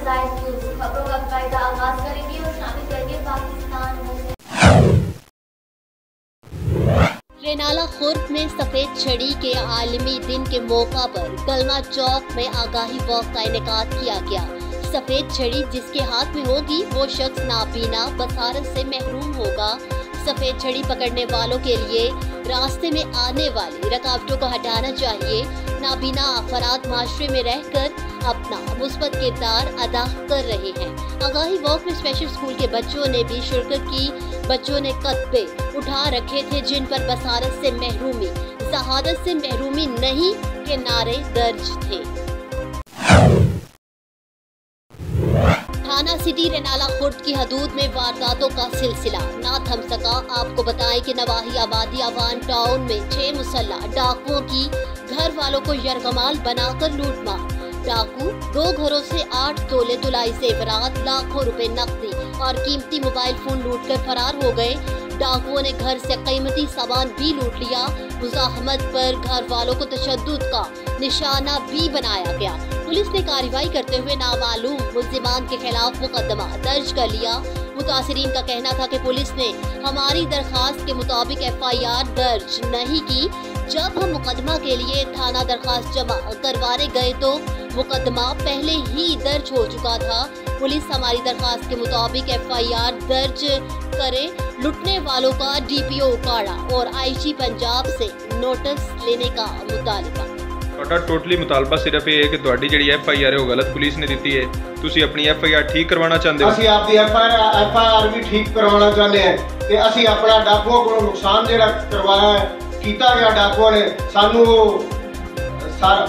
जायद न्यूज़ खबरों का बाकायदा आगाज करेंगे और शामिल करेंगे पाकिस्तान। रेनाला खुर्द में सफेद छड़ी के आलमी दिन के मौका पर कलमा चौक में आगाही वॉक का इनेकाद किया गया। सफेद छड़ी जिसके हाथ में होगी वो शख्स नाबीना बसारत से महरूम होगा। सफेद छड़ी पकड़ने वालों के लिए रास्ते में आने वाली रुकावटों को हटाना चाहिए। नाबीना अफराद माशरे में रहकर अपना मुस्बत किरदार अदा कर रहे हैं। आगाही वॉक में स्पेशल स्कूल के बच्चों ने भी शिरकत की। बच्चों ने कतबे उठा रखे थे जिन पर बसारत से महरूमी, शहादत से महरूमी नहीं के नारे दर्ज थे। थाना सिटी रेनाला खुर्द की हदूद में वारदातों का सिलसिला ना थम सका। आपको बताएं कि नवाही आबादी अवान टाउन में 6 मुसल्लह डाकुओं की घर वालों को यरगमाल बनाकर लूटमार। डाकू 2 घरों से 8 तोले तुलाई जेवरात, लाखों रुपए नकदी और कीमती मोबाइल फोन लूटकर फरार हो गए। डाकुओं ने घर से कीमती सामान भी लूट लिया। मुजाहमत पर घर वालों को तशद्दुद का निशाना भी बनाया गया। पुलिस ने कार्रवाई करते हुए नामालूम मुल्जिमान के खिलाफ मुकदमा दर्ज कर लिया। मुतासिरीन का कहना था कि पुलिस ने हमारी दरखास्त के मुताबिक FIR दर्ज नहीं की। जब हम मुकदमा के लिए थाना दरखास्त जमा करवाने गए तो मुकदमा पहले ही दर्ज हो चुका था। पुलिस हमारी दरखास्त के मुताबिक FIR दर्ज करे, लुटने वालों का DPO उकाड़ा और IG पंजाब से नोटिस लेने का मुतालबा। टोटली मुतालबा सिर्फ ये है कि तुहाडी जिहड़ी FIR है वो गलत पुलिस ने दी है। तुसी अपनी FIR ठीक करवाना चाहते हो? ਅਸੀਂ ਆਪਦੀ FIR ਵੀ ਠੀਕ ਕਰਵਾਉਣਾ ਚਾਹੁੰਦੇ ਹਾਂ ਤੇ ਅਸੀਂ ਆਪਣਾ ਡਾਕੂਆਂ ਕੋਲੋਂ ਨੁਕਸਾਨ ਜਿਹੜਾ ਕਰਵਾਇਆ ਹੈ ਕੀਤਾ ਗਿਆ ਡਾਕੂਆਂ ਨੇ ਸਾਨੂੰ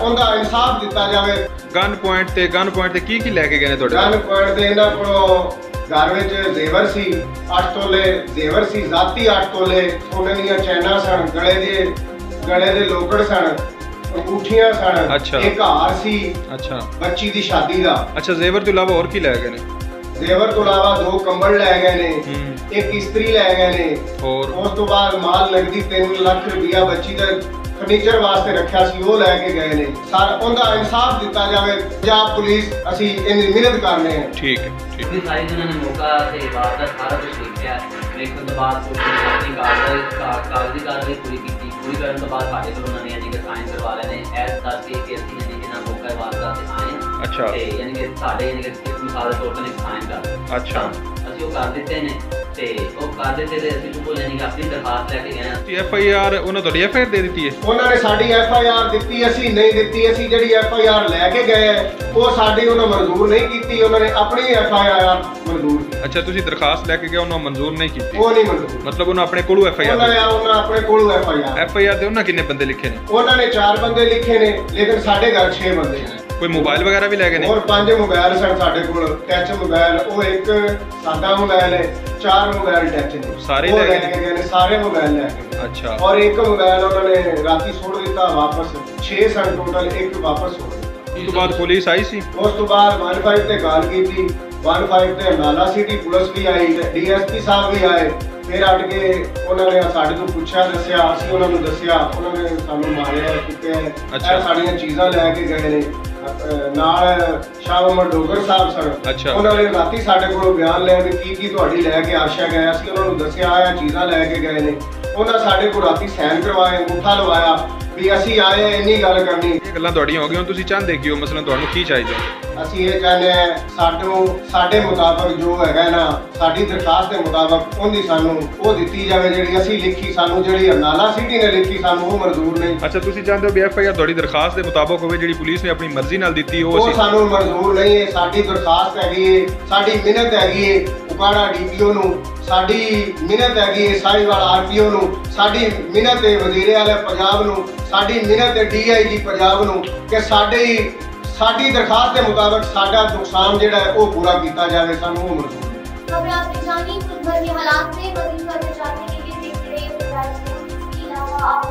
ਉਹਦਾ ਇਨਸਾਫ ਦਿੱਤਾ ਜਾਵੇ। ਗਨ ਪੁਆਇੰਟ ਤੇ ਕੀ ਲੈ ਕੇ ਗਏ ਨੇ ਤੁਹਾਡੇ? ਗਨ ਪੁਆਇੰਟ ਤੇ ਇਹਨਾਂ ਕੋਲੋਂ ਘਰ ਵਿੱਚ ਜ਼ੇਵਰ ਸੀ 8 ਤੋਲੇ ਜ਼ੇਵਰ ਸੀ, ਜ਼ਾਤੀ 8 ਤੋਲੇ, ਸੋਨੇ ਦੀਆਂ ਚੈਨਾਂ ਸਨ, ਗਲੇ ਦੇ ਲੋਕੜ ਸਨ, अंगूठियां सन, एक हार सी, बच्ची दी शादी दा। अच्छा, जेवर तो इलावा और की लै गए ने? जेवर तो इलावा 2 कंबल लै गए ने, एक इस्त्री लै गए ने और उस तो बाद माल नगदी 3 लाख रुपया बच्ची दे फर्नीचर वास्ते रखा सी वो लै के गए ने। सारा उनका इंसाफ दिता जावे। पंजाब पुलिस असी इन्नी मिहनत करने हैं। ठीक है, ठीक है। सारी जिन्होंने मौका से वारदात सारा कुछ देखा एक तो बाद अपनी कागजी कार्रवाई पूरी की। पूरी करने तो बाद साढ़े को उन्होंने यानी कि साइन करवा लेने ऐस दस के असं यानी कि ना मौका वारदात से आए। अच्छा, यानी कि साढ़े यानी कि इस मिसाल तौर पर साइन कर। अच्छा, ਅਸੀਂ ਉਹ ਕਰ ਦਿੱਤੇ ਨੇ ਤੇ ਉਹ ਕਰ ਦਿੱਤੇ ਤੇ ਅਸੀਂ ਤੋਂ ਯਾਨੀ ਕਿ ਆਪਣੀ ਦਰਖਾਸਤ ਲੈ ਕੇ ਗਏ ਹਾਂ। FIR ਉਹਨਾਂ ਤੁਹਾਡੀ FIR ਦੇ ਦਿੱਤੀ ਹੈ? ਉਹਨਾਂ ਨੇ ਸਾਡੀ FIR ਦਿੱਤੀ, ਅਸੀਂ ਨਹੀਂ ਦਿੱਤੀ। ਅਸੀਂ ਜਿਹੜੀ FIR ਲੈ ਕੇ ਗਏ ਉਹ ਸਾਡੀ ਉਹਨਾਂ ਮਨਜ਼ੂਰ ਨਹੀਂ ਕੀਤੀ। ਉਹਨਾਂ ਨੇ ਆਪਣੀ FIR ਮਨਜ਼ੂਰ ਕੀਤੀ। ਅੱਛਾ, ਤੁਸੀਂ ਦਰਖਾਸਤ ਲੈ ਕੇ ਗਏ ਉਹਨਾਂ ਮਨਜ਼ੂਰ ਨਹੀਂ ਕੀਤੀ? ਉਹ ਨਹੀਂ ਮਨਜ਼ੂਰ। ਮਤਲਬ ਉਹਨਾਂ ਆਪਣੇ ਕੋਲੋਂ FIR ਉਹਨਾਂ ਆਪਣੇ ਕੋਲੋਂ FIR ਦੇ ਉਹਨਾਂ ਕਿੰਨੇ ਬੰਦੇ ਲਿਖੇ ਨੇ? ਉਹਨਾਂ ਨੇ 4 ਬੰਦੇ ਲਿਖੇ ਨੇ ਲੇਕਿਨ ਸਾਡੇ ਘਰ 6 ਬੰਦੇ ਨੇ। ਕੋਈ ਮੋਬਾਈਲ ਵਗੈਰਾ ਵੀ ਲੈ ਗਏ ਨੇ? और 5 मोबाइल सर साडे कोल, टच मोबाइल वो एक सादा मोबाइल है, 4 मोबाइल टच ने सारे ले गए ने, सारे मोबाइल ले गए। अच्छा, और एक मोबाइल उन्होंने राती छोड़ दिता वापस। 6 सन टोटल, एक वापस छोड़ दिता। ਉਸ ਤੋਂ ਬਾਅਦ ਪੁਲਿਸ ਆਈ ਸੀ? ਉਸ ਤੋਂ ਬਾਅਦ 15 ਤੇ ਗੱਲ ਕੀਤੀ। 15 ਤੇ ਨਾਲਾ ਸਿਟੀ ਪੁਲਿਸ ਵੀ ਆਈ, DSP ਸਾਹਿਬ ਵੀ ਆਏ। ਫਿਰ ਅੜ ਕੇ ਉਹਨਾਂ ਨੇ ਸਾਡੇ ਤੋਂ ਪੁੱਛਿਆ, ਦੱਸਿਆ, ਅਸੀਂ ਉਹਨਾਂ ਨੂੰ ਦੱਸਿਆ। ਉਹਨਾਂ ਨੇ ਸਾਨੂੰ ਮਾਰਿਆ, ਕੁੱਟਿਆ। ਇਹ ਸਾਡੀਆਂ ਚੀਜ਼ਾਂ ਲੈ ਕੇ ਗਏ ਨੇ। ਨਾਲ ਸ਼ਾਹ ਮੁਹੰਮਦ ਡੋਗਰ ਸਾਹਿਬ ਸਨ, ਉਹਨਾਂ ਨੇ ਰਾਤੀ ਸਾਡੇ ਕੋਲੋਂ ਬਿਆਨ ਲਿਆ ਕਿ ਕੀ ਤੁਹਾਡੀ ਲੈ ਕੇ ਆਸ਼ਾ ਗਏ। ਅਸੀਂ ਉਹਨਾਂ ਨੂੰ ਦੱਸਿਆ ਇਹ ਚੀਜ਼ਾਂ ਲੈ ਕੇ ਗਏ ਨੇ। ਉਹਨਾਂ ਸਾਡੇ ਕੋਲ ਰਾਤੀ ਸਾਈਨ ਕਰਵਾਏ, ਅੰਗੂਠਾ ਲਵਾਇਆ ਵੀ ਅਸੀਂ ਆਏ ਇੰਨੀ ਗੱਲ ਕਰਨੀ। ਇਹ ਗੱਲਾਂ ਤੁਹਾਡੀਆਂ ਹੋ ਗਈਆਂ, ਤੁਸੀਂ ਚਾਹੁੰਦੇ ਕੀ ਹੋ? ਮਸਲਨ ਤੁਹਾਨੂੰ ਕੀ ਚਾਹੀਦਾ? ਅਸੀਂ ਇਹ ਚਾਹੁੰਦੇ ਹਾਂ ਸਾਡੇ ਮੁਤਾਬਕ ਜੋ ਹੈਗਾ ਨਾ, ਸਾਡੀ ਦਰਖਾਸਤ ਦੇ ਮੁਤਾਬਕ ਉਹਦੀ ਸਾਨੂੰ ਉਹ ਦਿੱਤੀ ਜਾਵੇ ਜਿਹੜੀ ਅਸੀਂ ਲਿਖੀ। ਸਾਨੂੰ ਜਿਹੜੀ ਨਾਲਾ ਸਿਟੀ ਨੇ ਲਿਖੀ ਸਾਨੂੰ ਉਹ ਮਨਜ਼ੂਰ ਨਹੀਂ। ਅੱਛਾ, ਤੁਸੀਂ ਚਾਹੁੰਦੇ ਹੋ ਵੀ FIR ਤੁਹਾਡੀ ਦਰਖਾਸਤ ਦੇ ਮੁਤਾਬਕ ਹੋਵੇ, ਜਿਹੜੀ ਪੁਲਿਸ ਨੇ ਆਪਣੀ ਮਰਜ਼ੀ ਨਾਲ ਦਿੱਤੀ ਉਹ ਸਾਨੂੰ ਮਨਜ਼ੂਰ ਨਹੀਂ ਹੈ। ਸਾਡੀ ਦਰਖਾਸਤ ਹੈਗੀ ਹੈ, ਸਾਡੀ ਮਿਹਨਤ ਹੈਗੀ ਹੈ ਉਕਾੜਾ DPO ਨੂੰ, ਸਾਡੀ ਮਿਹਨਤ ਹੈਗੀ ਹੈ ਸਾਹੀਵਾਲ RPO ਨੂੰ, ਸਾਡੀ ਮਿਹਨਤ ਹੈ ਵਜ਼ੀਰ ਆਲਾ ਪੰਜਾਬ ਨੂੰ, ਸਾਡੀ ਮਿਹਨਤ ਹੈ DIG ਪੰਜਾਬ ਨੂੰ ਕਿ ਸਾਡੀ ਦਰਖਾਸਤ ਦੇ ਮੁਤਾਬਕ ਸਾਡਾ ਨੁਕਸਾਨ ਜਿਹੜਾ ਹੈ ਉਹ ਪੂਰਾ ਕੀਤਾ ਜਾਵੇ। ਸਾਨੂੰ ਉਹ ਮਨਜ਼ੂਰ ਹੈ। खबरें आपने जानी, खुद भर के हालात से मज़ीद खबरें जानने के लिए देखते रहिए पंजाब न्यूज़। इसके अलावा आप